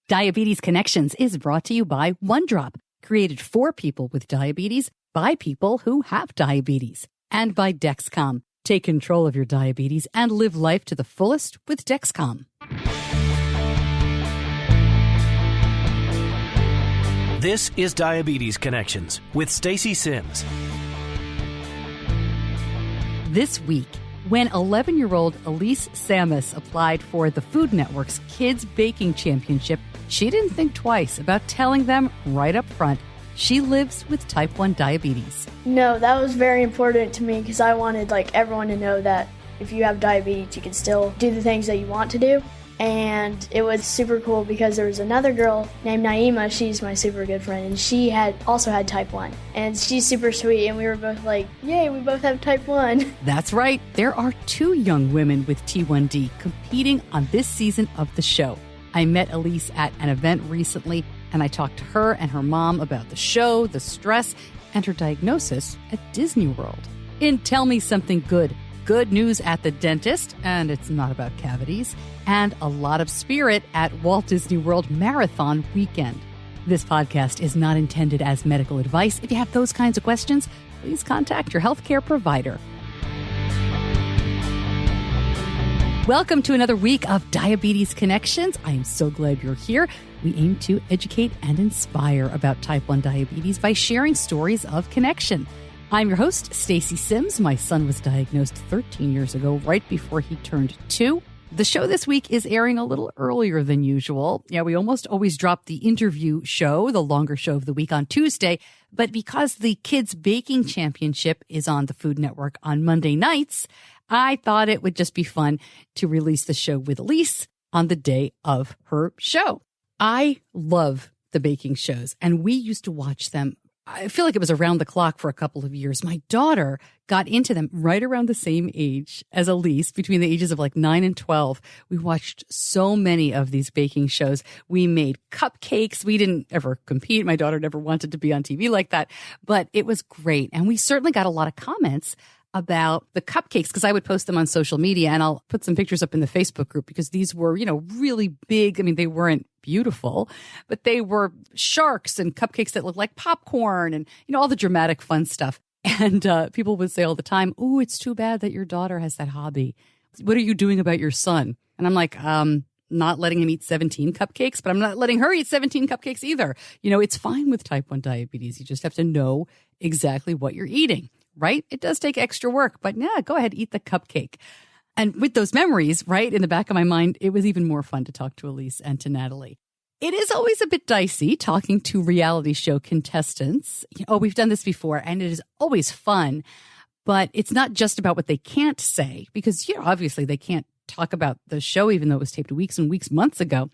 Diabetes Connections is brought to you by OneDrop, created for people with diabetes by people who have diabetes, and by Dexcom. Take control of your diabetes and live life to the fullest with Dexcom. This is Diabetes Connections with Stacey Simms. This week, when 11-year-old Elise Sammis applied for the Food Network's Kids Baking Championship, she didn't think twice about telling them right up front she lives with type 1 diabetes. No, that was very important to me because I wanted everyone to know that if you have diabetes, you can still do the things that you want to do. And it was super cool because there was another girl named Naima. She's my super good friend, and she had also had type 1. And she's super sweet, and we were both like, yay, we both have type 1. That's right. There are 2 young women with T1D competing on this season of the show. I met Elise at an event recently, and I talked to her and her mom about the show, the stress, and her diagnosis at Disney World. In Tell Me Something Good, good news at the dentist, and it's not about cavities, and a lot of spirit at Walt Disney World Marathon weekend. This podcast is not intended as medical advice. If you have those kinds of questions, please contact your healthcare provider. Welcome to another week of Diabetes Connections. I am so glad you're here. We aim to educate and inspire about type 1 diabetes by sharing stories of connection. I'm your host, Stacey Simms. My son was diagnosed 13 years ago, right before he turned 2. The show this week is airing a little earlier than usual. Yeah, we almost always drop the interview show, the longer show of the week, on Tuesday. But because the Kids Baking Championship is on the Food Network on Monday nights, I thought it would just be fun to release the show with Elise on the day of her show. I love the baking shows, and we used to watch them. I feel like it was around the clock for a couple of years. My daughter got into them right around the same age as Elise, between the ages of 9 and 12. We watched so many of these baking shows. We made cupcakes. We didn't ever compete. My daughter never wanted to be on TV like that, but it was great. And we certainly got a lot of comments about the cupcakes because I would post them on social media, and I'll put some pictures up in the Facebook group because these were, really big. I mean, they weren't beautiful, but they were sharks and cupcakes that looked like popcorn and, all the dramatic fun stuff. And people would say all the time, "Ooh, it's too bad that your daughter has that hobby. What are you doing about your son?" And I'm like, not letting him eat 17 cupcakes, but I'm not letting her eat 17 cupcakes either. It's fine with type 1 diabetes. You just have to know exactly what you're eating. Right? It does take extra work, but yeah, go ahead, eat the cupcake. And with those memories, right, in the back of my mind, it was even more fun to talk to Elise and to Natalie. It is always a bit dicey talking to reality show contestants. We've done this before, and it is always fun, but it's not just about what they can't say, because, obviously they can't talk about the show, even though it was taped weeks and weeks, months ago,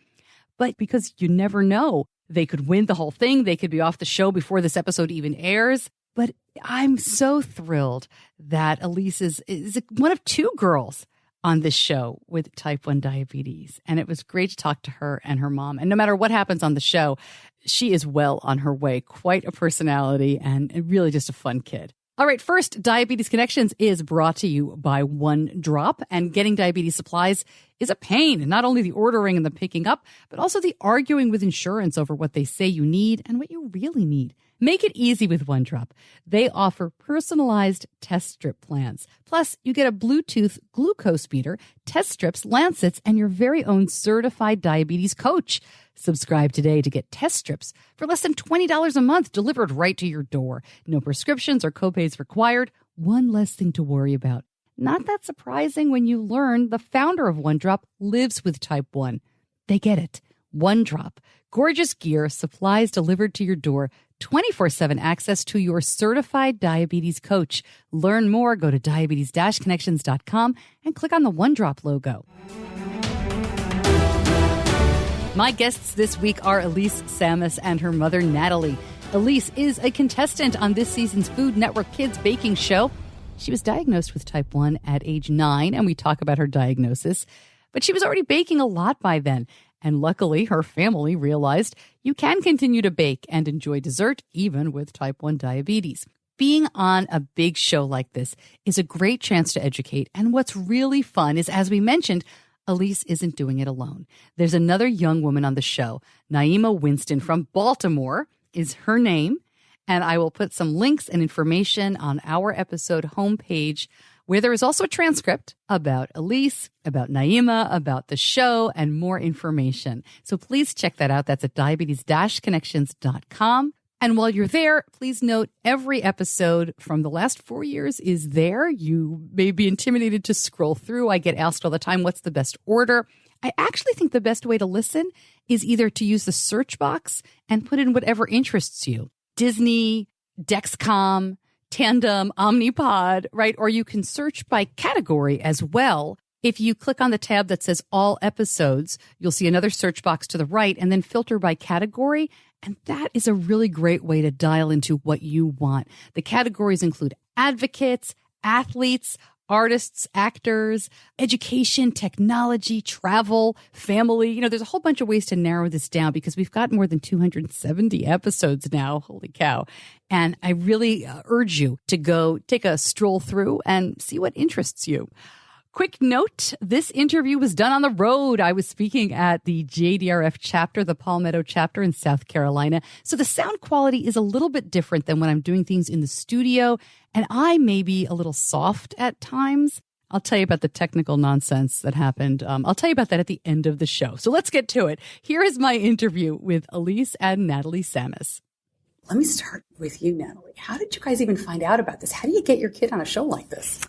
but because you never know. They could win the whole thing. They could be off the show before this episode even airs. But I'm so thrilled that Elise is one of 2 girls on this show with type 1 diabetes. And it was great to talk to her and her mom. And no matter what happens on the show, she is well on her way. Quite a personality and really just a fun kid. All right, first, Diabetes Connections is brought to you by OneDrop, and getting diabetes supplies is a pain. Not only the ordering and the picking up, but also the arguing with insurance over what they say you need and what you really need. Make it easy with OneDrop. They offer personalized test strip plans. Plus, you get a Bluetooth glucose meter, test strips, lancets, and your very own certified diabetes coach. Subscribe today to get test strips for less than $20 a month delivered right to your door. No prescriptions or copays required. One less thing to worry about. Not that surprising when you learn the founder of OneDrop lives with type 1. They get it. OneDrop. Gorgeous gear, supplies delivered to your door, 24/7 access to your certified diabetes coach. Learn more, go to diabetes-connections.com and click on the OneDrop logo. My guests this week are Elise Sammis and her mother, Natalie. Elise is a contestant on this season's Food Network Kids Baking Show. She was diagnosed with type 1 at age 9, and we talk about her diagnosis. But she was already baking a lot by then. And luckily, her family realized you can continue to bake and enjoy dessert even with type 1 diabetes. Being on a big show like this is a great chance to educate. And what's really fun is, as we mentioned, Elise isn't doing it alone. There's another young woman on the show. Naima Winston from Baltimore is her name. And I will put some links and information on our episode homepage, where there is also a transcript about Elise, about Naima, about the show, and more information. So please check that out. That's at diabetes-connections.com. And while you're there, please note every episode from the last 4 years is there. You may be intimidated to scroll through. I get asked all the time, what's the best order? I actually think the best way to listen is either to use the search box and put in whatever interests you. Disney, Dexcom, Tandem, Omnipod, right? Or you can search by category as well. If you click on the tab that says all episodes, you'll see another search box to the right and then filter by category. And that is a really great way to dial into what you want. The categories include advocates, athletes, artists, actors, education, technology, travel, family. You know, there's a whole bunch of ways to narrow this down because we've got more than 270 episodes now. Holy cow. And I really urge you to go take a stroll through and see what interests you. Quick note, this interview was done on the road. I was speaking at the JDRF chapter, the Palmetto chapter in South Carolina. So the sound quality is a little bit different than when I'm doing things in the studio. And I may be a little soft at times. I'll tell you about the technical nonsense that happened. I'll tell you about that at the end of the show. So let's get to it. Here is my interview with Elise and Natalie Sammis. Let me start with you, Natalie. How did you guys even find out about this? How do you get your kid on a show like this?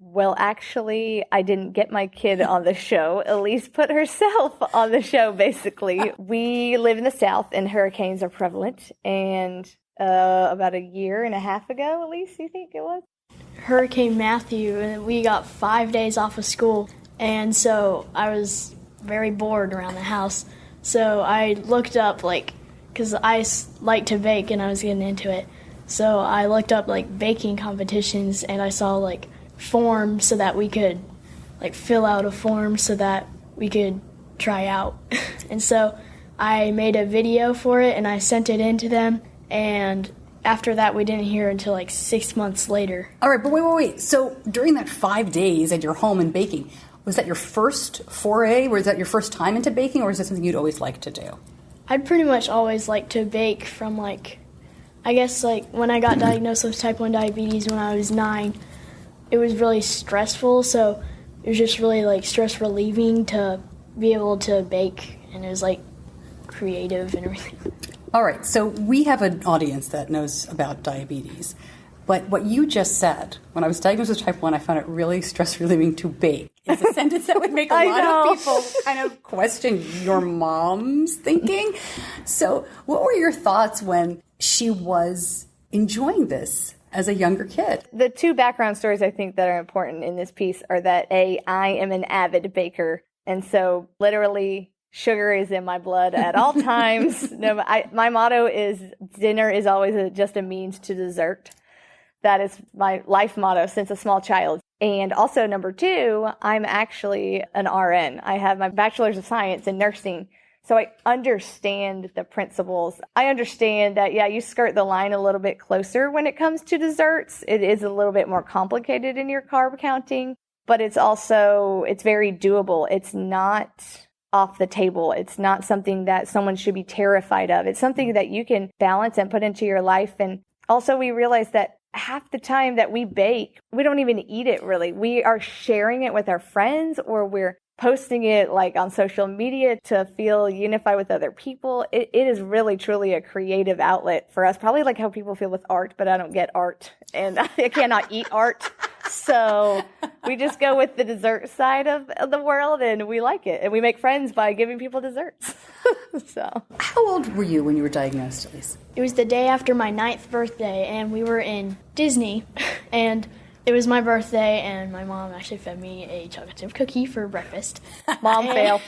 Well, actually, I didn't get my kid on the show. Elise put herself on the show, basically. We live in the South, and hurricanes are prevalent. And about a year and a half ago, Elise, you think it was? Hurricane Matthew, and we got 5 days off of school. And so I was very bored around the house. So I looked up, because I like to bake, and I was getting into it. So I looked up, baking competitions, and I saw, forms so that we could fill out a form so that we could try out. And so I made a video for it and I sent it in to them, and after that we didn't hear until 6 months later. All right, but wait. So during that 5 days at your home and baking, was that your first foray? Was that your first time into baking, or is it something you'd always liked to do? I'd pretty much always liked to bake from I guess when I got diagnosed with type 1 diabetes when I was 9. It was really stressful, so it was just really stress relieving to be able to bake, and it was creative and everything. All right, so we have an audience that knows about diabetes, but what you just said, when I was diagnosed with type 1, I found it really stress relieving to bake. Is a sentence that would make a lot of people kind of question your mom's thinking. So what were your thoughts when she was enjoying this as a younger kid? The two background stories I think that are important in this piece are that I am an avid baker. And so literally sugar is in my blood at all times. My motto is dinner is always just a means to dessert. That is my life motto since a small child. And also number 2, I'm actually an RN. I have my bachelor's of science in nursing. So I understand the principles. I understand that, you skirt the line a little bit closer when it comes to desserts. It is a little bit more complicated in your carb counting, but it's very doable. It's not off the table. It's not something that someone should be terrified of. It's something that you can balance and put into your life. And also we realize that half the time that we bake, we don't even eat it really. We are sharing it with our friends, or we're posting it on social media to feel unified with other people. It is really, truly a creative outlet for us. Probably how people feel with art, but I don't get art and I cannot eat art. So we just go with the dessert side of the world, and we like it. And we make friends by giving people desserts. So, how old were you when you were diagnosed, Elise? It was the day after my 9th birthday, and we were in Disney, and it was my birthday, and my mom actually fed me a chocolate chip cookie for breakfast. Mom fail.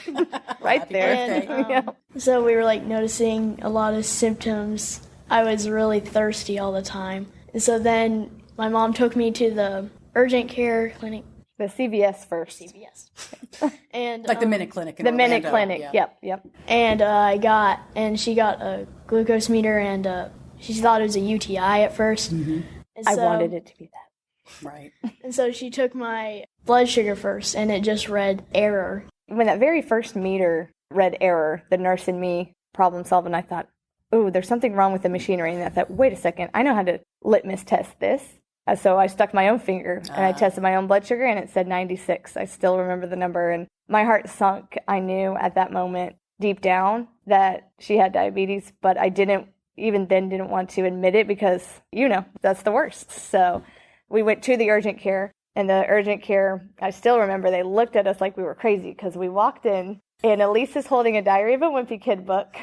Right there. And, so we were noticing a lot of symptoms. I was really thirsty all the time. And so then my mom took me to the urgent care clinic. The CVS first. CVS. And the Minute Clinic in the Orlando. Minute Clinic, yeah. Yep. And she got a glucose meter, and she thought it was a UTI at first. Mm-hmm. I wanted it to be that. Right. And so she took my blood sugar first, and it just read error. when that very first meter read error, the nurse in me problem solved, and I thought, oh, there's something wrong with the machinery. And I thought, wait a second, I know how to litmus test this. So I stuck my own finger and I tested my own blood sugar and it said 96. I still remember the number and my heart sunk. I knew at that moment deep down that she had diabetes, but I didn't want to admit it because, that's the worst. So we went to the urgent care, and the urgent care, I still remember they looked at us like we were crazy because we walked in and Elise is holding a Diary of a Wimpy Kid book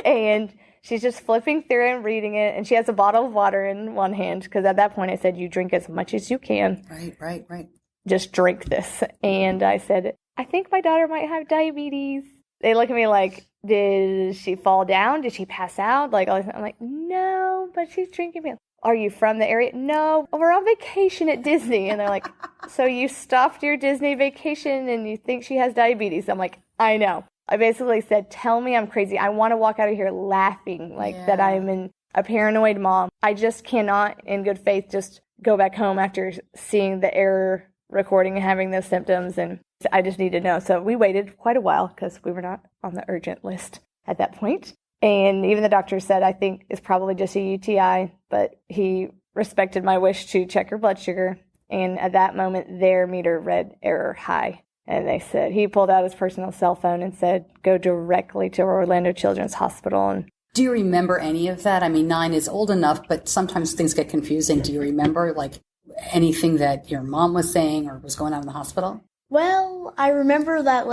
and she's just flipping through it and reading it, and she has a bottle of water in one hand, because at that point I said, you drink as much as you can. Right. Just drink this. And I said, I think my daughter might have diabetes. They look at me like, did she fall down? Did she pass out? Like, I'm like, no, but she's drinking milk. Are you from the area? No, we're on vacation at Disney. And they're like, so you stopped your Disney vacation and you think she has diabetes? I'm like, I know. I basically said, tell me I'm crazy. I want to walk out of here laughing that I'm a paranoid mom. I just cannot, in good faith, just go back home after seeing the error recording and having those symptoms. And I just need to know. So we waited quite a while because we were not on the urgent list at that point. And even the doctor said, I think it's probably just a UTI, but he respected my wish to check her blood sugar. And at that moment, their meter read error high. And they said, he pulled out his personal cell phone and said, go directly to Orlando Children's Hospital. And do you remember any of that? I mean, 9 is old enough, but sometimes things get confusing. Do you remember, anything that your mom was saying or was going on in the hospital? Well, I remember that,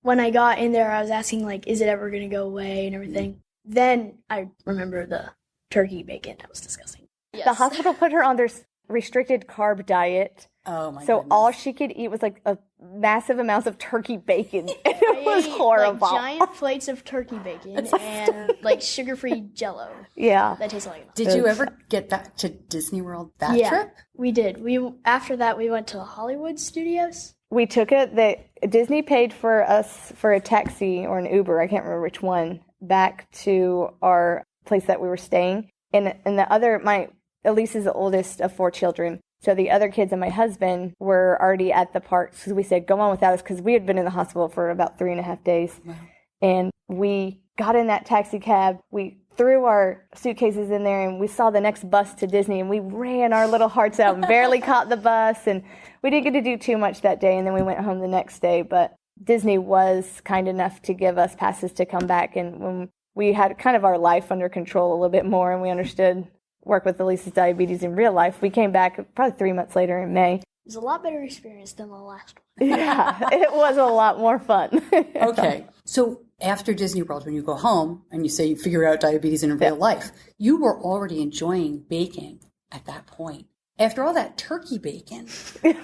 when I got in there, I was asking, is it ever going to go away and everything. Then I remember the turkey bacon. That was disgusting. Yes. The hospital put her on their restricted carb diet. Oh, my So goodness. all she could eat was, a massive amounts of turkey bacon. It was horrible. Giant plates of turkey bacon and, sugar-free Jell-O. Yeah. That tastes like Did you ever get back to Disney World that trip? We did. After that, we went to Hollywood Studios. We took it. Disney paid for us for a taxi or an Uber, I can't remember which one, back to our place that we were staying. And the other, Elise is the oldest of 4 children. So the other kids and my husband were already at the parks because we said, go on without us, because we had been in the hospital for about 3.5 days. Wow. And we got in that taxi cab. We threw our suitcases in there and we saw the next bus to Disney and we ran our little hearts out and barely caught the bus. And we didn't get to do too much that day. And then we went home the next day. But Disney was kind enough to give us passes to come back. And when we had kind of our life under control a little bit more and we understood work with Elise's diabetes in real life, we came back probably 3 months later in May. It was a lot better experience than the last one. Yeah, it was a lot more fun. Okay. So after Disney World, when you go home and you say you figure out diabetes in real life, you were already enjoying baking at that point. After all that turkey bacon,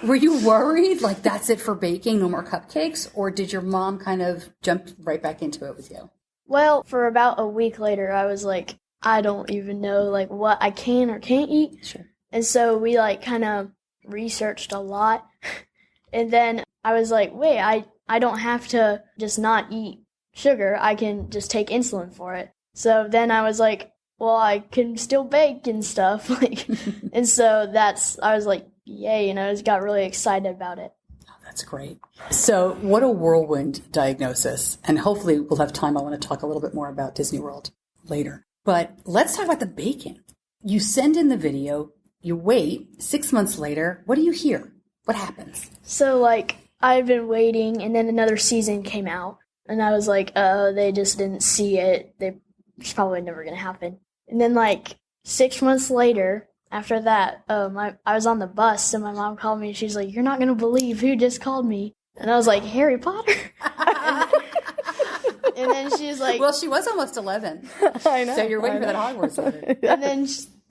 were you worried, that's it for baking, no more cupcakes? Or did your mom kind of jump right back into it with you? Well, for about a week later, I was like, I don't even know, what I can or can't eat. Sure. And so we, kind of researched a lot. And then I was like, wait, I don't have to just not eat sugar. I can just take insulin for it. So then I was like, well, I can still bake and stuff. And so I was like, yay, and I just got really excited about it. Oh, that's great. So what a whirlwind diagnosis. And hopefully we'll have time. I want to talk a little bit more about Disney World later. But let's talk about the baking. You send in the video, you wait, 6 months later, what do you hear? What happens? So, I've been waiting, and then another season came out, and I was like, they just didn't see it. It's probably never going to happen. And then, 6 months later, after that, I was on the bus, and my mom called me, and she's like, you're not going to believe who just called me. And I was like, Harry Potter. And then she's like... Well, she was almost 11. I know. So you're waiting for that Hogwarts letter.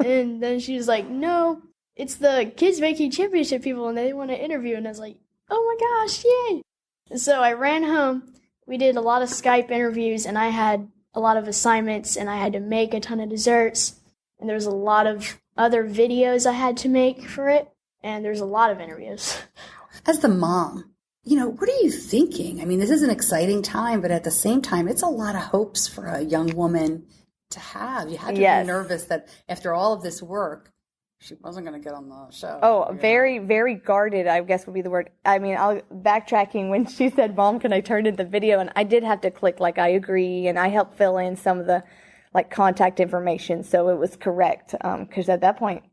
And then she was like, no, it's the Kids Baking Championship people, and they want to interview. And I was like, oh my gosh, yay. And so I ran home. We did a lot of Skype interviews, and I had a lot of assignments, and I had to make a ton of desserts. And there was a lot of other videos I had to make for it. And there's a lot of interviews. As the mom, what are you thinking? I mean, this is an exciting time, but at the same time, it's a lot of hopes for a young woman to have. You had to be nervous that after all of this work, she wasn't going to get on the show. Oh, very, very guarded, I guess would be the word. I mean, I'll backtracking when she said, Mom, can I turn in the video? And I did have to click, like, I agree, and I helped fill in some of the, like, contact information, so it was correct. Because at that point,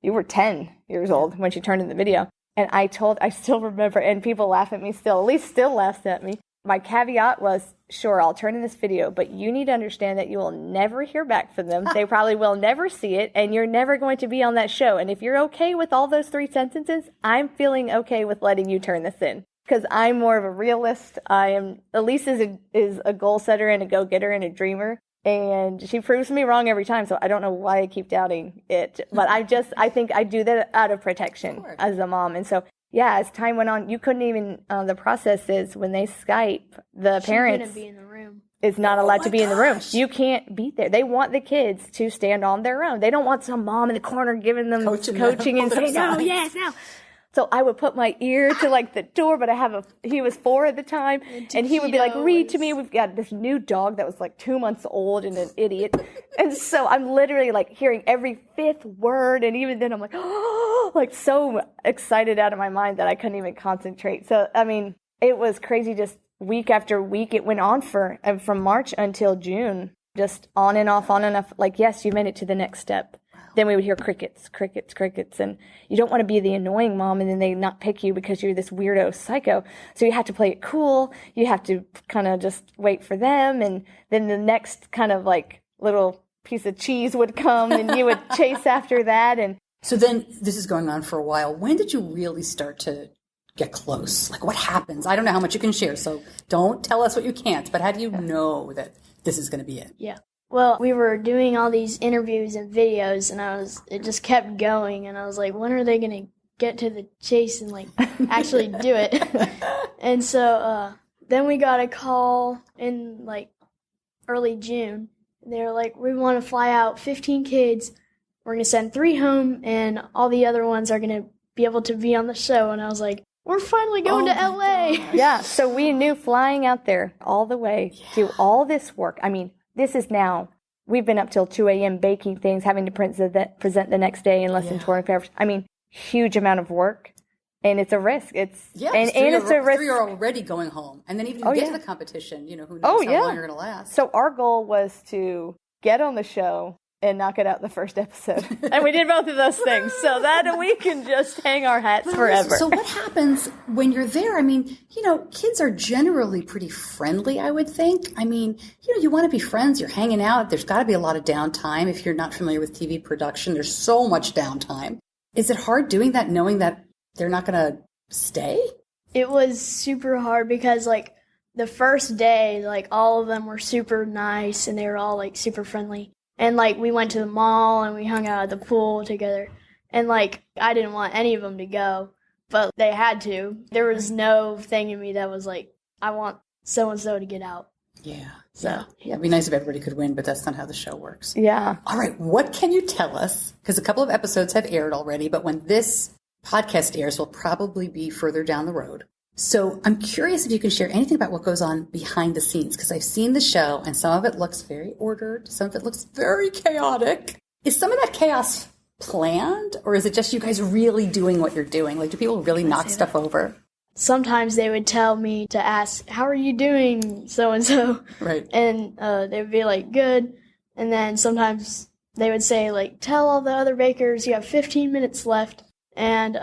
you were 10 years old when she turned in the video. And I still remember, and people laugh at me still, Elise still laughs at me. My caveat was, sure, I'll turn in this video, but you need to understand that you will never hear back from them. They probably will never see it, and you're never going to be on that show. And if you're okay with all those 3 sentences, I'm feeling okay with letting you turn this in. Because I'm more of a realist. Elise is a goal setter and a go-getter and a dreamer. And she proves me wrong every time, so I don't know why I keep doubting it. But I think I do that out of protection as a mom. And so, yeah, as time went on, you couldn't even, the process is when they Skype, the parents couldn't be in the room. Is not allowed to be in the room. You can't be there. They want the kids to stand on their own. They don't want some mom in the corner giving them coaching and saying, no, yes, no. So I would put my ear to like the door, but he was 4 at the time, and he would be like, read to me. We've got this new dog that was like 2 months old and an idiot. And so I'm literally like hearing every 5th word. And even then I'm like, oh, like so excited out of my mind that I couldn't even concentrate. So, I mean, it was crazy. Just week after week, it went on from March until June, just on and off. Like, yes, you made it to the next step. Then we would hear crickets, crickets, crickets. And you don't want to be the annoying mom and then they not pick you because you're this weirdo psycho. So you have to play it cool. You have to kind of just wait for them. And then the next kind of like little piece of cheese would come and you would chase after that. And so then this is going on for a while. When did you really start to get close? Like what happens? I don't know how much you can share. So don't tell us what you can't. But how do you know that this is going to be it? Yeah. Well, we were doing all these interviews and videos, and it just kept going, and I was like, when are they going to get to the chase and, like, actually do it? And so then we got a call in, like, early June. They were like, we want to fly out 15 kids. We're going to send 3 home, and all the other ones are going to be able to be on the show. And I was like, we're finally going to LA. Yeah, so we knew flying out there all the way, do all this work. I mean, this is now, we've been up till 2 a.m. baking things, having to present the next day in less than 24 hours. I mean, huge amount of work, and it's a risk. It's a risk. 3 are already going home, and then even if you get to the competition, who knows how long you're going to last. So our goal was to get on the show and knock it out the first episode. And we did both of those things. So that we can just hang our hats forever. So what happens when you're there? I mean, kids are generally pretty friendly, I would think. I mean, you want to be friends. You're hanging out. There's got to be a lot of downtime. If you're not familiar with TV production, there's so much downtime. Is it hard doing that knowing that they're not going to stay? It was super hard because, like, the first day, like, all of them were super nice and they were all, like, super friendly. And, like, we went to the mall and we hung out at the pool together. And, like, I didn't want any of them to go, but they had to. There was no thing in me that was like, I want so-and-so to get out. Yeah. So, yeah. It'd be nice if everybody could win, but that's not how the show works. Yeah. All right. What can you tell us? Because a couple of episodes have aired already, but when this podcast airs, will probably be further down the road. So I'm curious if you can share anything about what goes on behind the scenes, because I've seen the show and some of it looks very ordered. Some of it looks very chaotic. Is some of that chaos planned, or is it just you guys really doing what you're doing? Like, do people really knock stuff over? Sometimes they would tell me to ask, how are you doing, so-and-so? Right. And they would be like, good. And then sometimes they would say, like, tell all the other bakers you have 15 minutes left. And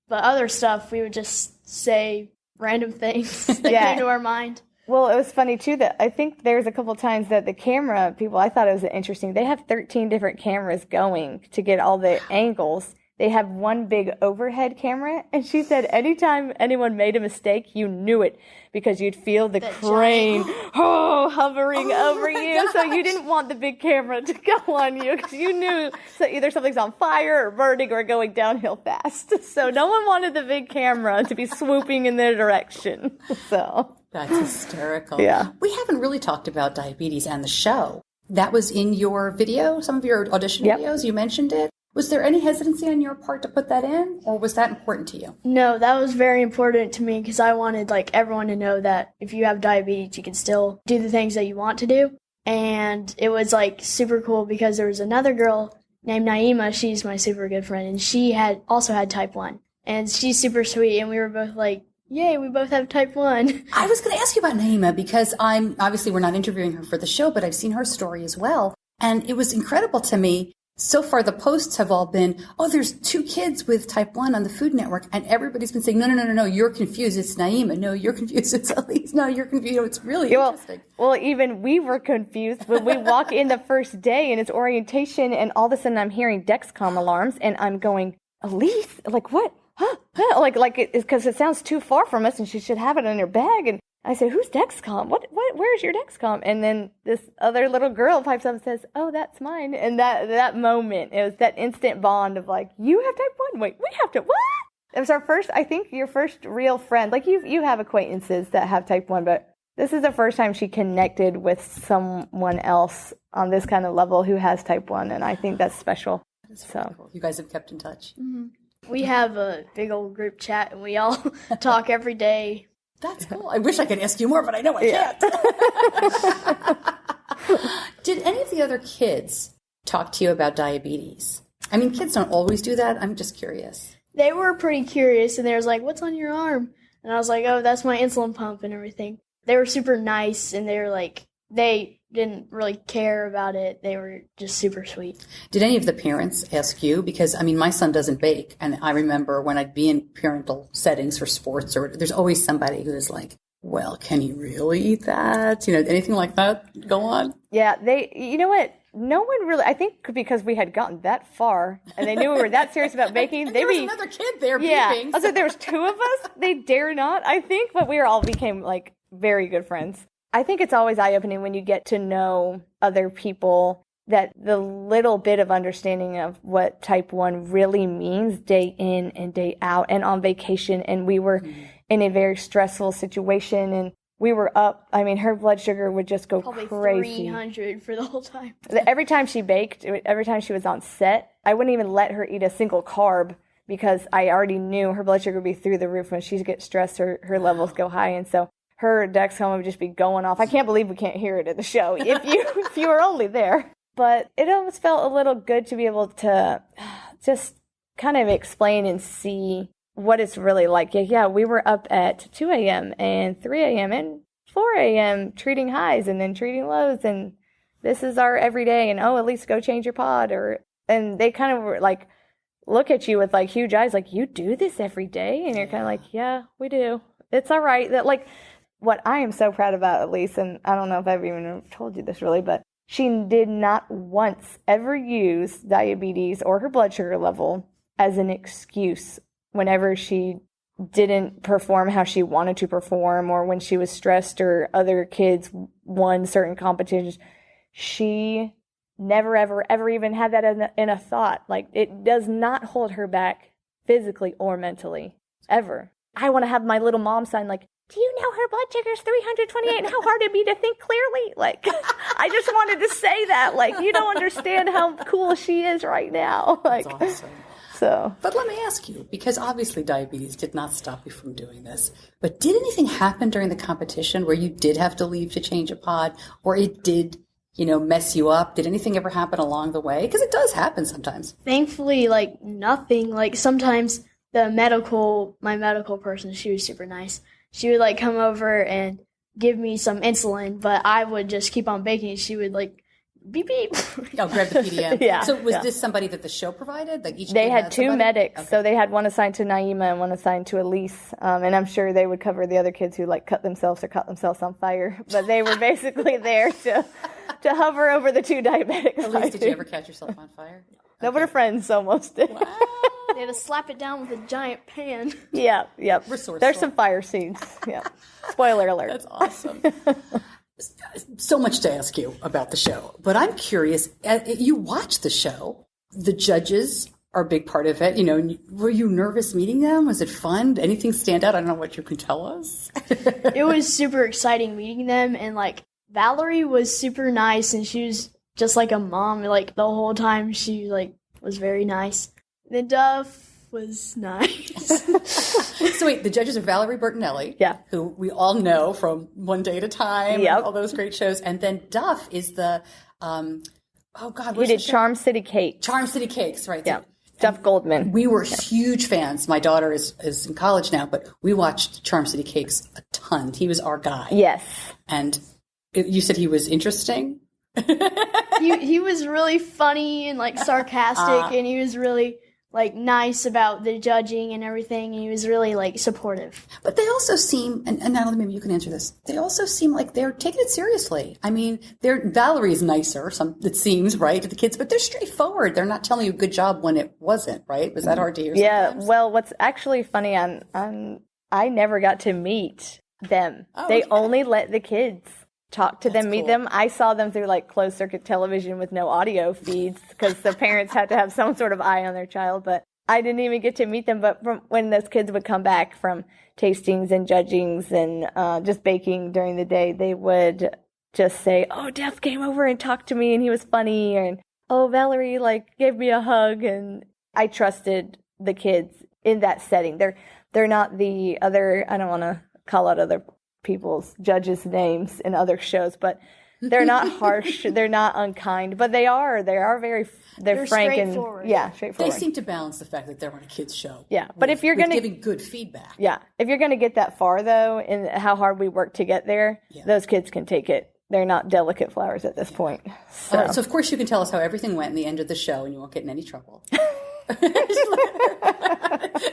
but other stuff, we would just say random things that came to our mind. Well, it was funny, too, that I think there was a couple times that the camera people, I thought it was interesting. They have 13 different cameras going to get all the angles. They have one big overhead camera. And she said anytime anyone made a mistake, you knew it because you'd feel the crane hovering over you. So you didn't want the big camera to go on you because you knew so either something's on fire or burning or going downhill fast. So no one wanted the big camera to be swooping in their direction. So that's hysterical. Yeah. We haven't really talked about diabetes and the show. That was in your video, some of your audition videos. You mentioned it. Was there any hesitancy on your part to put that in, or was that important to you? No, that was very important to me because I wanted, like, everyone to know that if you have diabetes, you can still do the things that you want to do. And it was, like, super cool because there was another girl named Naima. She's my super good friend, and she also had type 1. And she's super sweet, and we were both like, yay, we both have type 1. I was going to ask you about Naima because obviously we're not interviewing her for the show, but I've seen her story as well. And it was incredible to me. So far, the posts have all been, there's 2 kids with type 1 on the Food Network. And everybody's been saying, no, you're confused. It's Naima. No, you're confused. It's Elise. No, you're confused. It's really interesting. Well, even we were confused when we walk in the first day and it's orientation. And all of a sudden I'm hearing Dexcom alarms and I'm going, Elise, like what? Huh? Like because it sounds too far from us and she should have it in her bag. And I said, who's Dexcom? Where's your Dexcom? And then this other little girl pipes up and says, oh, that's mine. And that moment, it was that instant bond of like, you have type 1? Wait, we have to, what? It was our first, I think your first real friend. Like you have acquaintances that have type 1, but this is the first time she connected with someone else on this kind of level who has type 1. And I think that's special. So cool. You guys have kept in touch. Mm-hmm. We have a big old group chat and we all talk every day. That's cool. I wish I could ask you more, but I know I can't. Did any of the other kids talk to you about diabetes? I mean, kids don't always do that. I'm just curious. They were pretty curious, and they was like, what's on your arm? And I was like, oh, that's my insulin pump and everything. They were super nice, and they were like, they didn't really care about it. They were just super sweet. Did any of the parents ask you? Because, I mean, my son doesn't bake. And I remember when I'd be in parental settings for sports, or there's always somebody who's like, well, can he really eat that? You know, anything like that go on? Yeah, you know what? No one really, I think because we had gotten that far and they knew we were that serious about baking. and there was another kid there beeping. So. Also, there was 2 of us. They dare not, I think, but we all became like very good friends. I think it's always eye-opening when you get to know other people, that the little bit of understanding of what type 1 really means day in and day out and on vacation. And we were in a very stressful situation and we were up. I mean, her blood sugar would just go probably crazy. 300 for the whole time. Every time she baked, every time she was on set, I wouldn't even let her eat a single carb because I already knew her blood sugar would be through the roof. When she gets stressed, her levels go high. And so her Dexcom would just be going off. I can't believe we can't hear it at the show if you were only there. But it almost felt a little good to be able to just kind of explain and see what it's really like. Yeah, we were up at 2 a.m. and 3 a.m. and 4 a.m. treating highs and then treating lows. And this is our everyday. And, at least go change your pod. And they kind of were like, look at you with like huge eyes, like, you do this every day? And you're kind of like, yeah, we do. It's all right. That like, what I am so proud about, Elise, and I don't know if I've even told you this really, but she did not once ever use diabetes or her blood sugar level as an excuse whenever she didn't perform how she wanted to perform or when she was stressed or other kids won certain competitions. She never, ever even had that in a thought. Like, it does not hold her back physically or mentally, ever. I want to have my little mom sign like, do you know her blood sugar is 328 and how hard it'd be to think clearly? Like, I just wanted to say that. Like, you don't understand how cool she is right now. Like, that's awesome. So. But let me ask you, because obviously diabetes did not stop you from doing this, but did anything happen during the competition where you did have to leave to change a pod, or it did, mess you up? Did anything ever happen along the way? Because it does happen sometimes. Thankfully, like, nothing. Like, sometimes my medical person, she was super nice. She would, like, come over and give me some insulin, but I would just keep on baking. She would, like, beep, beep. Oh, grab the PDM. Yeah. So was this somebody that the show provided? Like, they had 2 medics. Okay. So they had one assigned to Naima and one assigned to Elise. And I'm sure they would cover the other kids who, like, cut themselves on fire. But they were basically there to hover over the 2 diabetics. Elise, did you ever catch yourself on fire? No, but her friends almost did. Wow. They had to slap it down with a giant pan. Yeah. Resourceful. There's some fire scenes. Yeah. Spoiler alert. That's awesome. So much to ask you about the show, but I'm curious. You watched the show. The judges are a big part of it. Were you nervous meeting them? Was it fun? Anything stand out? I don't know what you can tell us. It was super exciting meeting them, and like Valerie was super nice, and she was just like a mom. Like the whole time, she like was very nice. Then Duff was nice. So wait, the judges are Valerie Bertinelli, yeah, who we all know from One Day at a Time, yep, and all those great shows, and then Duff is the Oh, God. He did Charm City Cakes. Charm City Cakes, right. Yeah. Jeff Goldman. We were huge fans. My daughter is in college now, but we watched Charm City Cakes a ton. He was our guy. Yes. And you said he was interesting? He was really funny and like sarcastic, and he was really like nice about the judging and everything. And he was really like supportive. But they also seem, and Natalie, maybe you can answer this. They also seem like they're taking it seriously. I mean, Valerie's nicer, it seems, right, to the kids, but they're straightforward. They're not telling you good job when it wasn't, right? Was that hard to hear? Yeah. Sometimes? Well, what's actually funny, I never got to meet them. They only let the kids talk to them, meet them. I saw them through like closed circuit television with no audio feeds because the parents had to have some sort of eye on their child, but I didn't even get to meet them. But from when those kids would come back from tastings and judgings and just baking during the day, they would just say, oh, Jeff came over and talked to me and he was funny, and oh, Valerie like gave me a hug. And I trusted the kids in that setting. They're not the other, I don't want to call out other people's judges' names in other shows, but they're not harsh, they're not unkind, but they're frank straightforward. And straightforward. They seem to balance the fact that they're on a kids show. Yeah, but if you're giving good feedback. Yeah, if you're going to get that far though, in how hard we work to get there, those kids can take it. Not not delicate flowers at this point. So. So of course you can tell us how everything went in the end of the show, and you won't get in any trouble.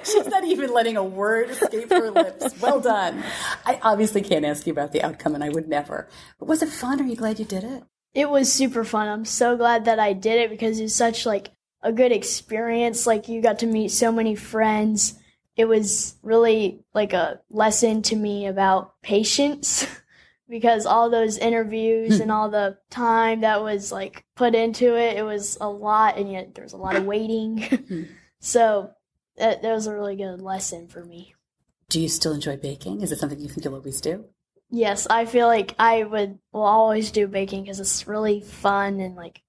She's not even letting a word escape her lips. Well done. I obviously can't ask you about the outcome, and I would never. But was it fun? Are you glad you did it? It was super fun. I'm so glad that I did it because it was such like a good experience. Like you got to meet so many friends. It was really like a lesson to me about patience because all those interviews and all the time that was like put into it, it was a lot, and yet there was a lot of waiting. So that was a really good lesson for me. Do you still enjoy baking? Is it something you think you'll always do? Yes, I feel like I will always do baking because it's really fun and like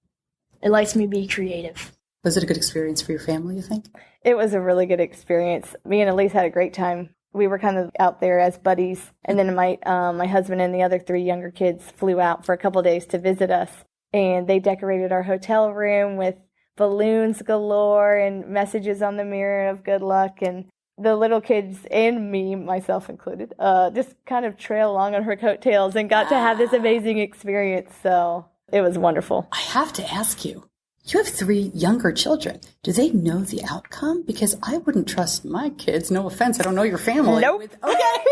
it lets me be creative. Was it a good experience for your family, you think? It was a really good experience. Me and Elise had a great time. We were kind of out there as buddies, and then my husband and the other 3 younger kids flew out for a couple of days to visit us, and they decorated our hotel room with balloons galore and messages on the mirror of good luck, and the little kids and me, myself included, just kind of trail along on her coattails and got to have this amazing experience. So it was wonderful. I have to ask you, you have 3 younger children. Do they know the outcome? Because I wouldn't trust my kids. No offense, I don't know your family. Nope. Okay.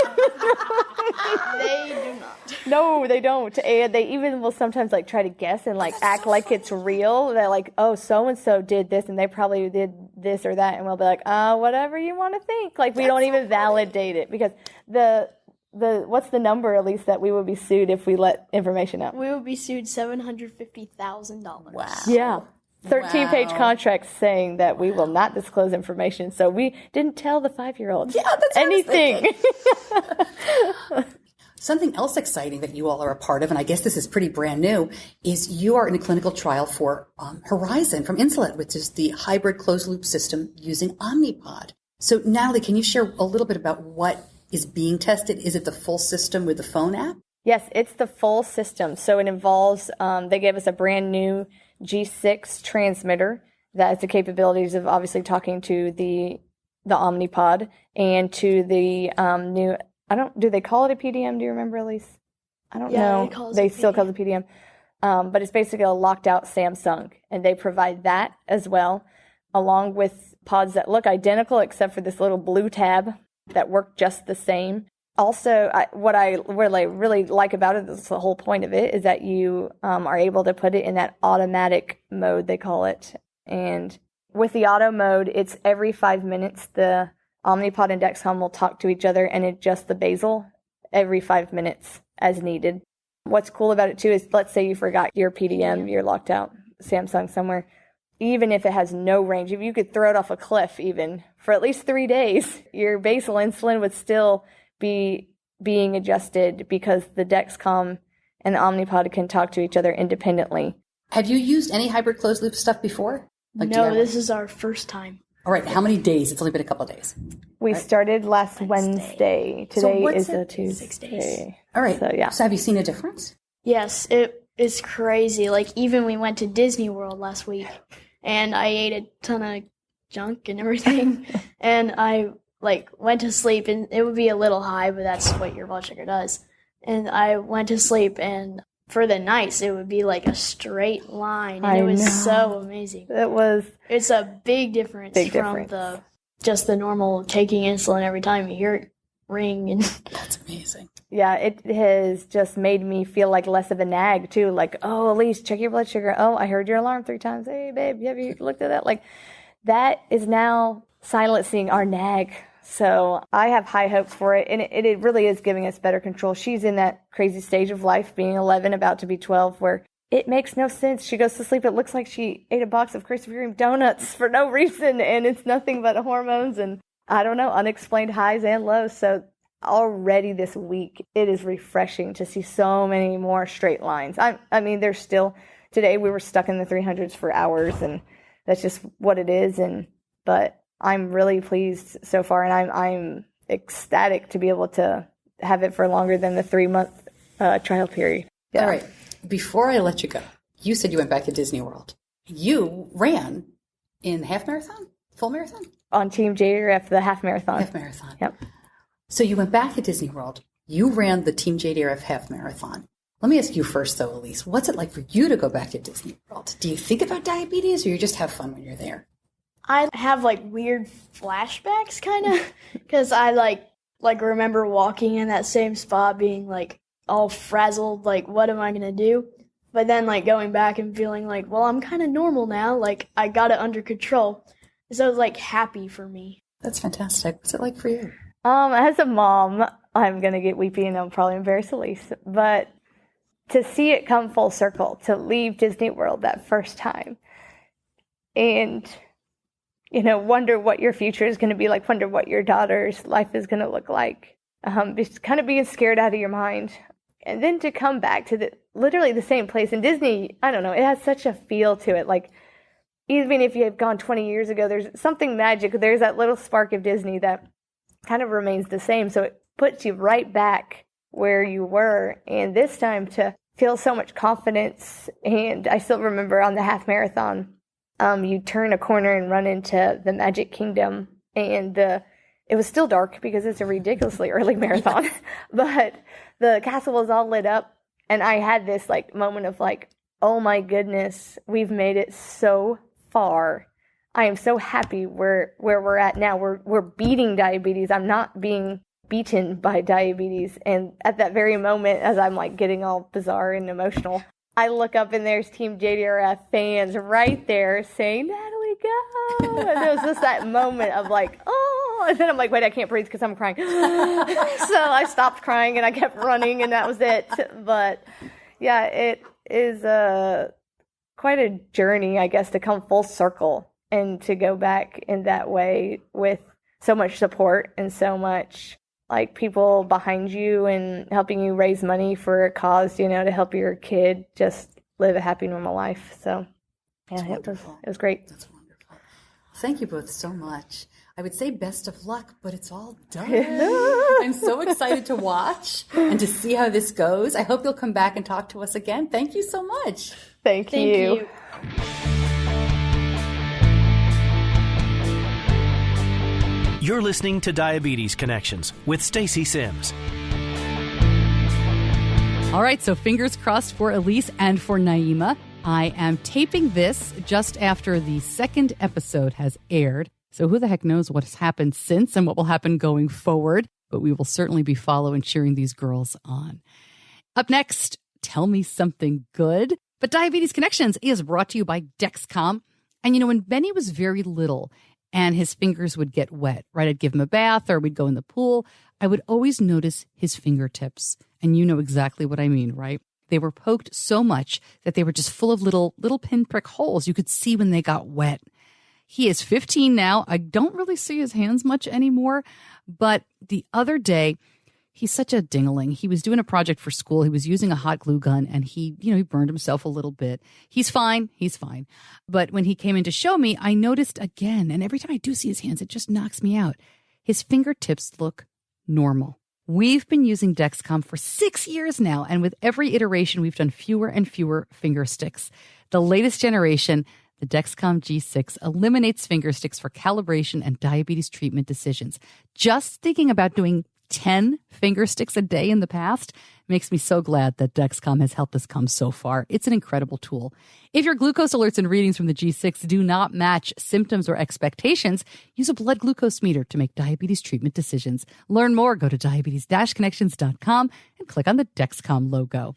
They do not. No, they don't. And they even will sometimes like try to guess and like act like it's real. They're like, oh, so-and-so did this and they probably did this or that. And we'll be like, whatever you want to think. Like we don't even validate it because what's the number, Elise, that we would be sued if we let information out? We would be sued $750,000. Wow. Yeah. 13-page contracts saying that we will not disclose information. So we didn't tell the 5-year-olds anything. Something else exciting that you all are a part of, and I guess this is pretty brand new, is you are in a clinical trial for Horizon from Insulet, which is the hybrid closed-loop system using Omnipod. So, Natalie, can you share a little bit about what is being tested? Is it the full system with the phone app? Yes, it's the full system. So it involves, they gave us a brand new G6 transmitter that has the capabilities of obviously talking to the Omnipod and to the new, do they call it a PDM? Do you remember, Elise? I don't know. They still call it a PDM. But it's basically a locked out Samsung, and they provide that as well, along with pods that look identical except for this little blue tab that work just the same. Also, what I really like about it, that's the whole point of it, is that you are able to put it in that automatic mode, they call it. And with the auto mode, it's every 5 minutes the Omnipod and Dexcom will talk to each other and adjust the basal every 5 minutes as needed. What's cool about it, too, is let's say you forgot your PDM, you're locked out, Samsung somewhere. Even if it has no range, if you could throw it off a cliff even for at least 3 days, your basal insulin would still be being adjusted because the Dexcom and the Omnipod can talk to each other independently. Have you used any hybrid closed loop stuff before? No, this is our first time. All right. How many days? It's only been a couple of days. We started last Wednesday. Today is a Tuesday. 6 days. All right. So, yeah. So have you seen a difference? Yes, it It's crazy. Like, even we went to Disney World last week, and I ate a ton of junk and everything, and I, like, went to sleep, and it would be a little high, but that's what your blood sugar does. And I went to sleep, and for the nights, it would be like a straight line, and it was so amazing. It's a big difference from the normal taking insulin every time you hear it ring. And that's amazing. Yeah, it has just made me feel like less of a nag too. Like, oh, Elise, check your blood sugar. Oh, I heard your alarm 3 times. Hey, babe, have you looked at that? Like, that is now silencing our nag. So I have high hopes for it, and it really is giving us better control. She's in that crazy stage of life, being 11, about to be 12, where it makes no sense. She goes to sleep. It looks like she ate a box of Krispy Kreme donuts for no reason, and it's nothing but hormones and, I don't know, unexplained highs and lows. So already this week, it is refreshing to see so many more straight lines. I mean, there's still, today we were stuck in the 300s for hours, and that's just what it is. But I'm really pleased so far, and I'm ecstatic to be able to have it for longer than the 3-month trial period. Yeah. All right. Before I let you go, you said you went back to Disney World. You ran in half marathon, full marathon? On Team JDRF, the half marathon. Half marathon. Yep. So you went back to Disney World. You ran the Team JDRF half marathon. Let me ask you first, though, Elise. What's it like for you to go back to Disney World? Do you think about diabetes, or you just have fun when you're there? I have, like, weird flashbacks, kind of, because I, like remember walking in that same spot being, like, all frazzled, like, what am I going to do? But then, like, going back and feeling like, well, I'm kind of normal now, like, I got it under control. So it was, like, happy for me. That's fantastic. What's it like for you? As a mom, I'm going to get weepy and I'll probably embarrass Elise, but to see it come full circle, to leave Disney World that first time, and wonder what your future is going to be like, wonder what your daughter's life is going to look like. Just kind of being scared out of your mind. And then to come back to literally the same place. And Disney, I don't know, it has such a feel to it. Like, even if you had gone 20 years ago, there's something magic. There's that little spark of Disney that kind of remains the same. So it puts you right back where you were. And this time to feel so much confidence. And I still remember on the half marathon, you turn a corner and run into the Magic Kingdom, and it was still dark because it's a ridiculously early marathon, but the castle was all lit up, and I had this like moment of like, oh my goodness, we've made it so far. I am so happy where we're at now. We're beating diabetes. I'm not being beaten by diabetes. And at that very moment, as I'm like getting all bizarre and emotional, I look up and there's Team JDRF fans right there saying, Natalie, go! And there was just that moment of like, oh, and then I'm like, wait, I can't breathe because I'm crying. So I stopped crying and I kept running, and that was it. But yeah, it is quite a journey, I guess, to come full circle and to go back in that way with so much support and so much like people behind you and helping you raise money for a cause, to help your kid just live a happy, normal life. So yeah, it was great. That's wonderful. Thank you both so much. I would say best of luck, but it's all done. I'm so excited to watch and to see how this goes. I hope you'll come back and talk to us again. Thank you so much. Thank you. You're listening to Diabetes Connections with Stacey Simms. All right, so fingers crossed for Elise and for Naima. I am taping this just after the second episode has aired. So who the heck knows what has happened since and what will happen going forward. But we will certainly be following, cheering these girls on. Up next, tell me something good. But Diabetes Connections is brought to you by Dexcom. And when Benny was very little and his fingers would get wet, right? I'd give him a bath or we'd go in the pool. I would always notice his fingertips. And you know exactly what I mean, right? They were poked so much that they were just full of little pinprick holes you could see when they got wet. He is 15 now. I don't really see his hands much anymore. But the other day, he's such a dingling. He was doing a project for school. He was using a hot glue gun and he burned himself a little bit. He's fine. But when he came in to show me, I noticed again, and every time I do see his hands, it just knocks me out. His fingertips look normal. We've been using Dexcom for 6 years now, and with every iteration, we've done fewer and fewer finger sticks. The latest generation, the Dexcom G6, eliminates finger sticks for calibration and diabetes treatment decisions. Just thinking about doing 10 finger sticks a day in the past makes me so glad that Dexcom has helped us come so far. It's an incredible tool. If your glucose alerts and readings from the G6 do not match symptoms or expectations, use a blood glucose meter to make diabetes treatment decisions. Learn more, go to diabetes-connections.com and click on the Dexcom logo.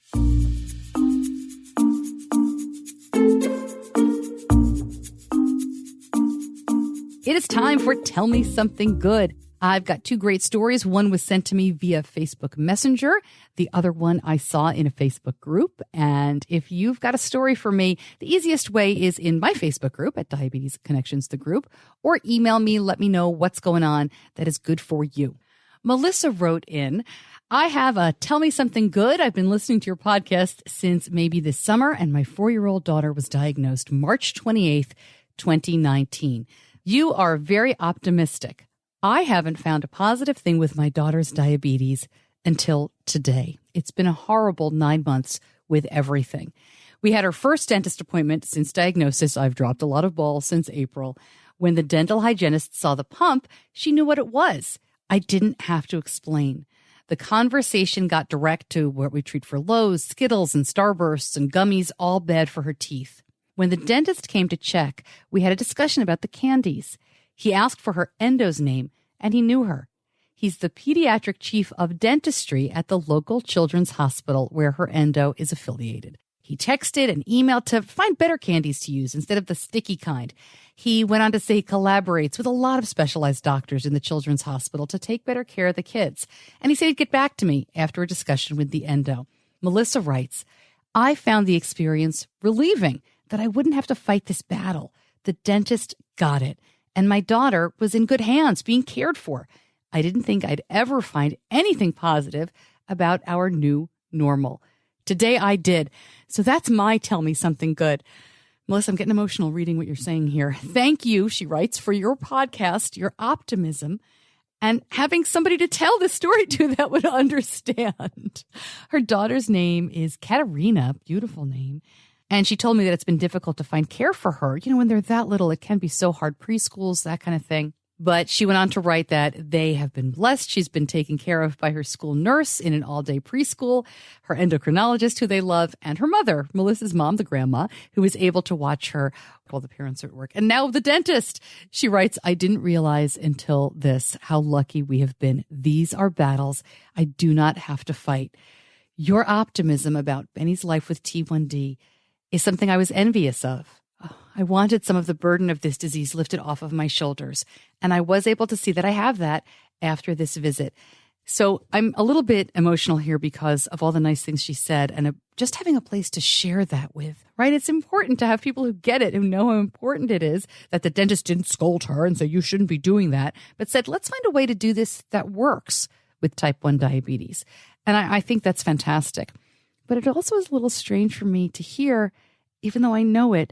It is time for Tell Me Something Good. I've got 2 great stories. One was sent to me via Facebook Messenger. The other one I saw in a Facebook group. And if you've got a story for me, the easiest way is in my Facebook group at Diabetes Connections, the group, or email me, let me know what's going on that is good for you. Melissa wrote in, I have a Tell Me Something Good. I've been listening to your podcast since maybe this summer, and my 4-year-old daughter was diagnosed March 28th, 2019. You are very optimistic. I haven't found a positive thing with my daughter's diabetes until today. It's been a horrible 9 months with everything. We had our first dentist appointment since diagnosis. I've dropped a lot of balls since April. When the dental hygienist saw the pump, she knew what it was. I didn't have to explain. The conversation got direct to what we treat for lows, Skittles and Starbursts and gummies, all bad for her teeth. When the dentist came to check, we had a discussion about the candies. He asked for her endo's name, and he knew her. He's the pediatric chief of dentistry at the local children's hospital where her endo is affiliated. He texted and emailed to find better candies to use instead of the sticky kind. He went on to say he collaborates with a lot of specialized doctors in the children's hospital to take better care of the kids. And he said he'd get back to me after a discussion with the endo. Melissa writes, I found the experience relieving that I wouldn't have to fight this battle. The dentist got it. And my daughter was in good hands, being cared for. I didn't think I'd ever find anything positive about our new normal. Today I did. So that's my Tell Me Something Good. Melissa, I'm getting emotional reading what you're saying here. Thank you, she writes, for your podcast, your optimism, and having somebody to tell this story to that would understand. Her daughter's name is Katerina, beautiful name. And she told me that it's been difficult to find care for her. You know, when they're that little, it can be so hard, preschools, that kind of thing. But she went on to write that they have been blessed. She's been taken care of by her school nurse in an all-day preschool, her endocrinologist, who they love, and her mother, Melissa's mom, the grandma, who is able to watch her while the parents are at work. And now the dentist. She writes, I didn't realize until this how lucky we have been. These are battles I do not have to fight. Your optimism about Benny's life with T1D is something I was envious of. I wanted some of the burden of this disease lifted off of my shoulders, and I was able to see that I have that after this visit. So I'm a little bit emotional here because of all the nice things she said and just having a place to share that with, right? It's important to have people who get it, who know how important it is, that the dentist didn't scold her and say, you shouldn't be doing that, but said, let's find a way to do this that works with type 1 diabetes. And I think that's fantastic. But it also is a little strange for me to hear, even though I know it,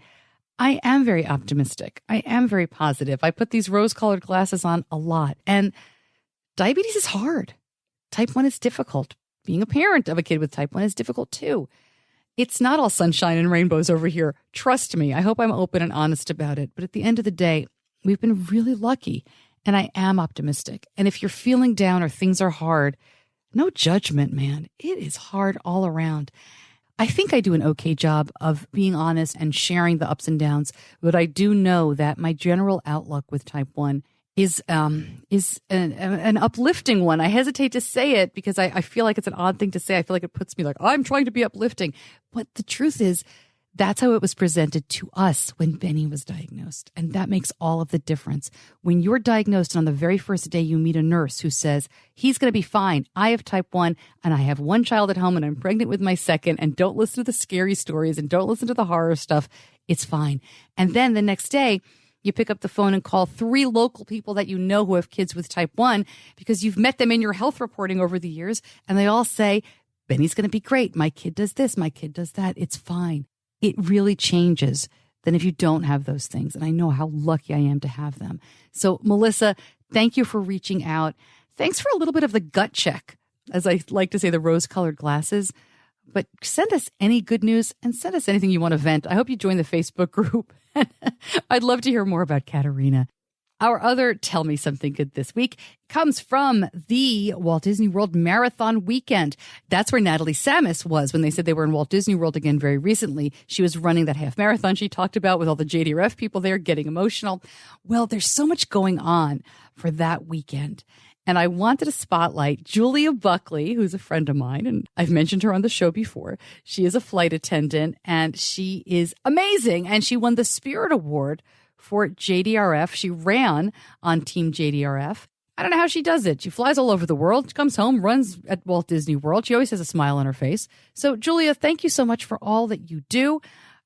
I am very optimistic. I am very positive. I put these rose-colored glasses on a lot. And diabetes is hard. Type 1 is difficult. Being a parent of a kid with type 1 is difficult too. It's not all sunshine and rainbows over here. Trust me. I hope I'm open and honest about it. But at the end of the day, we've been really lucky. And I am optimistic. And if you're feeling down or things are hard, no judgment, man. It is hard all around. I think I do an okay job of being honest and sharing the ups and downs, but I do know that my general outlook with type 1 is an uplifting one. I hesitate to say it because I feel like it's an odd thing to say. I feel like it puts me like, I'm trying to be uplifting. But the truth is, that's how it was presented to us when Benny was diagnosed. And that makes all of the difference. When you're diagnosed and on the very first day you meet a nurse who says, he's going to be fine. I have type 1 and I have one child at home and I'm pregnant with my second, and don't listen to the scary stories and don't listen to the horror stuff. It's fine. And then the next day you pick up the phone and call 3 local people that you know who have kids with type 1 because you've met them in your health reporting over the years. And they all say, Benny's going to be great. My kid does this. My kid does that. It's fine. It really changes than if you don't have those things. And I know how lucky I am to have them. So, Melissa, thank you for reaching out. Thanks for a little bit of the gut check as I like to say, the rose-colored glasses. But send us any good news and send us anything you want to vent. I hope you join the Facebook group. I'd love to hear more about Katerina. Our other Tell Me Something Good this week comes from the Walt Disney World Marathon weekend. That's where Natalie Sammis was when they said they were in Walt Disney World again very recently. She was running that half marathon she talked about with all the JDRF people there getting emotional. Well, there's so much going on for that weekend. And I wanted to spotlight Julia Buckley, who's a friend of mine, and I've mentioned her on the show before. She is a flight attendant, and she is amazing. And she won the Spirit Award for JDRF. She ran on Team JDRF. I don't know how she does it. She flies all over the world. She comes home, runs at Walt Disney World. She always has a smile on her face. So, Julia, thank you so much for all that you do.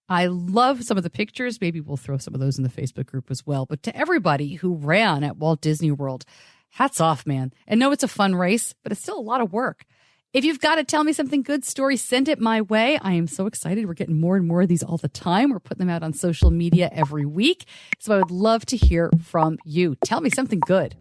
I love some of the pictures. Maybe we'll throw some of those in the Facebook group as well. But to everybody who ran at Walt Disney World, hats off, man. And no, it's a fun race, but it's still a lot of work. If you've got a Tell Me Something Good story, send it my way. I am so excited. We're getting more and more of these all the time. We're putting them out on social media every week. So I would love to hear from you. Tell me something good.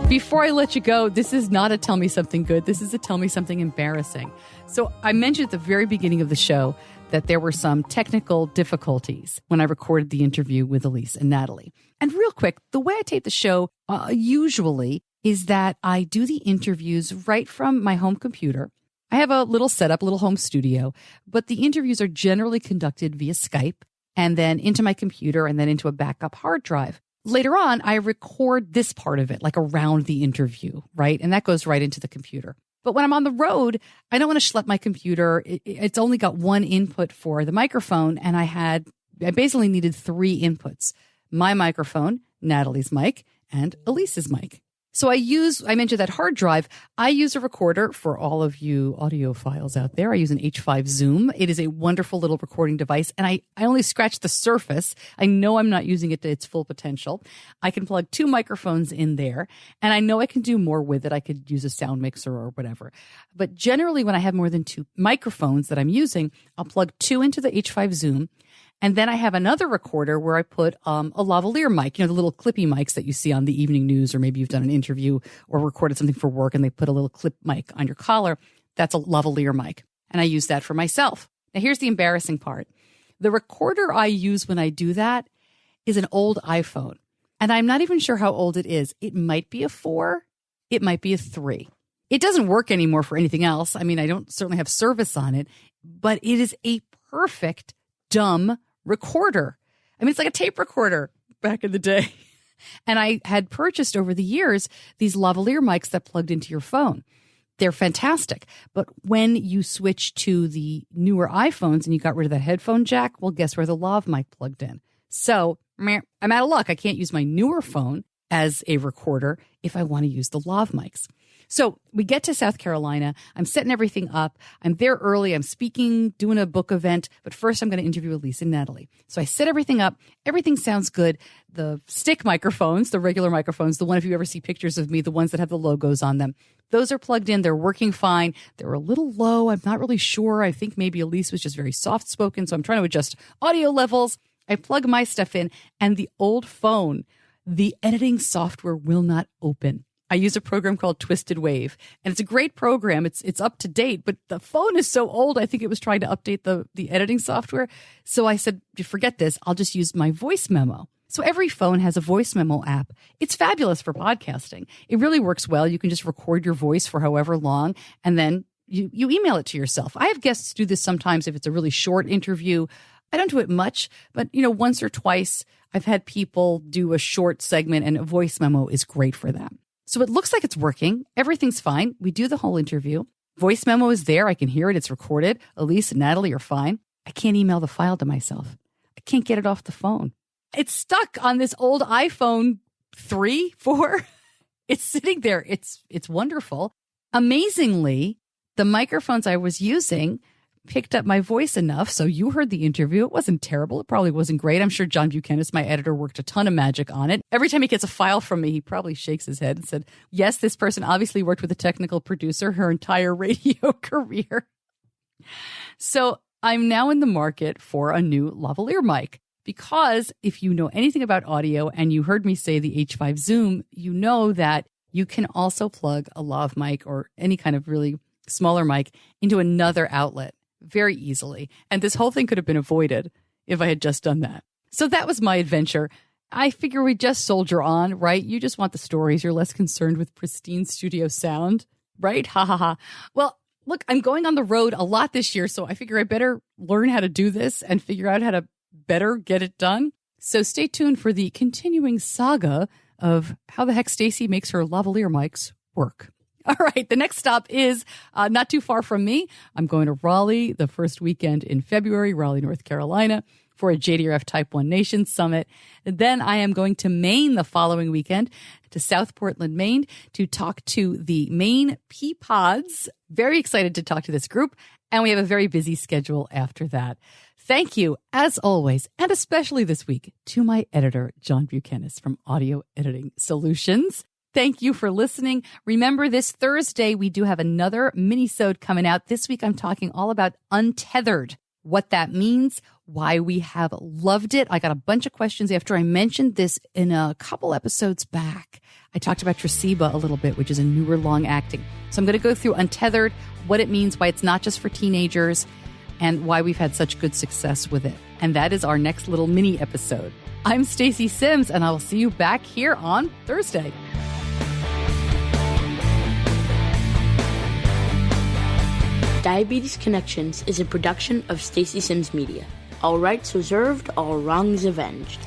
Before I let you go, this is not a Tell Me Something Good. This is a Tell Me Something Embarrassing. So I mentioned at the very beginning of the show that there were some technical difficulties when I recorded the interview with Elise and Natalie. And real quick, the way I tape the show usually is that I do the interviews right from my home computer. I have a little setup, a little home studio, but the interviews are generally conducted via Skype and then into my computer and then into a backup hard drive. Later on, I record this part of it, like around the interview, right? And that goes right into the computer. But when I'm on the road, I don't want to schlep my computer. It's only got one input for the microphone, and I basically needed 3 inputs: my microphone, Natalie's mic, and Elise's mic. So I mentioned that hard drive. I use a recorder for all of you audiophiles out there. I use an H5 Zoom. It is a wonderful little recording device, and I only scratched the surface. I know I'm not using it to its full potential. I can plug 2 microphones in there, and I know I can do more with it. I could use a sound mixer or whatever. But generally, when I have more than 2 microphones that I'm using, I'll plug 2 into the H5 Zoom. And then I have another recorder where I put a lavalier mic, the little clippy mics that you see on the evening news, or maybe you've done an interview or recorded something for work and they put a little clip mic on your collar. That's a lavalier mic. And I use that for myself. Now, here's the embarrassing part. The recorder I use when I do that is an old iPhone. And I'm not even sure how old it is. It might be a 4. It might be a 3. It doesn't work anymore for anything else. I mean, I don't certainly have service on it, but it is a perfect dumb recorder. I mean, it's like a tape recorder back in the day. And I had purchased over the years these lavalier mics that plugged into your phone. They're fantastic. But when you switch to the newer iPhones and you got rid of the headphone jack, well, guess where the lav mic plugged in? So I'm out of luck. I can't use my newer phone as a recorder if I want to use the lav mics. So we get to South Carolina. I'm setting everything up. I'm there early. I'm speaking, doing a book event. But first, I'm going to interview Elise and Natalie. So I set everything up. Everything sounds good. The stick microphones, the regular microphones, the one if you ever see pictures of me, the ones that have the logos on them, those are plugged in. They're working fine. They're a little low. I'm not really sure. I think maybe Elise was just very soft-spoken. So I'm trying to adjust audio levels. I plug my stuff in. And the old phone, the editing software will not open. I use a program called Twisted Wave, and it's a great program. It's up to date, but the phone is so old. I think it was trying to update the editing software. So I said, forget this. I'll just use my voice memo. So every phone has a voice memo app. It's fabulous for podcasting. It really works well. You can just record your voice for however long, and then you email it to yourself. I have guests do this sometimes if it's a really short interview. I don't do it much, but once or twice I've had people do a short segment, and a voice memo is great for that. So it looks like it's working. Everything's fine. We do the whole interview. Voice memo is there. I can hear it. It's recorded. Elise and Natalie are fine. I can't email the file to myself. I can't get it off the phone. It's stuck on this old iPhone 3, 4. It's sitting there. It's wonderful. Amazingly, the microphones I was using picked up my voice enough. So you heard the interview. It wasn't terrible. It probably wasn't great. I'm sure John Buchanan, my editor, worked a ton of magic on it. Every time he gets a file from me, he probably shakes his head and said, yes, this person obviously worked with a technical producer her entire radio career. So I'm now in the market for a new lavalier mic, because if you know anything about audio and you heard me say the H5 Zoom, you know that you can also plug a lav mic or any kind of really smaller mic into another outlet very easily. And this whole thing could have been avoided if I had just done that. So that was my adventure. I figure we just soldier on, right? You just want the stories. You're less concerned with pristine studio sound, right? Ha ha ha. Well, look, I'm going on the road a lot this year, so I figure I better learn how to do this and figure out how to better get it done. So stay tuned for the continuing saga of how the heck Stacey makes her lavalier mics work. All right, the next stop is not too far from me. I'm going to Raleigh the first weekend in February, Raleigh, North Carolina, for a JDRF Type 1 Nation Summit. And then I am going to Maine the following weekend, to South Portland, Maine, to talk to the Maine Peapods. Very excited to talk to this group. And we have a very busy schedule after that. Thank you, as always, and especially this week, to my editor, John Buchanan from Audio Editing Solutions. Thank you for listening. Remember, this Thursday, we do have another mini-sode coming out. This week, I'm talking all about untethered, what that means, why we have loved it. I got a bunch of questions after I mentioned this in a couple episodes back. I talked about Traceba a little bit, which is a newer long-acting. So I'm going to go through untethered, what it means, why it's not just for teenagers, and why we've had such good success with it. And that is our next little mini episode. I'm Stacey Simms, and I will see you back here on Thursday. Diabetes Connections is a production of Stacey Simms Media. All rights reserved, all wrongs avenged.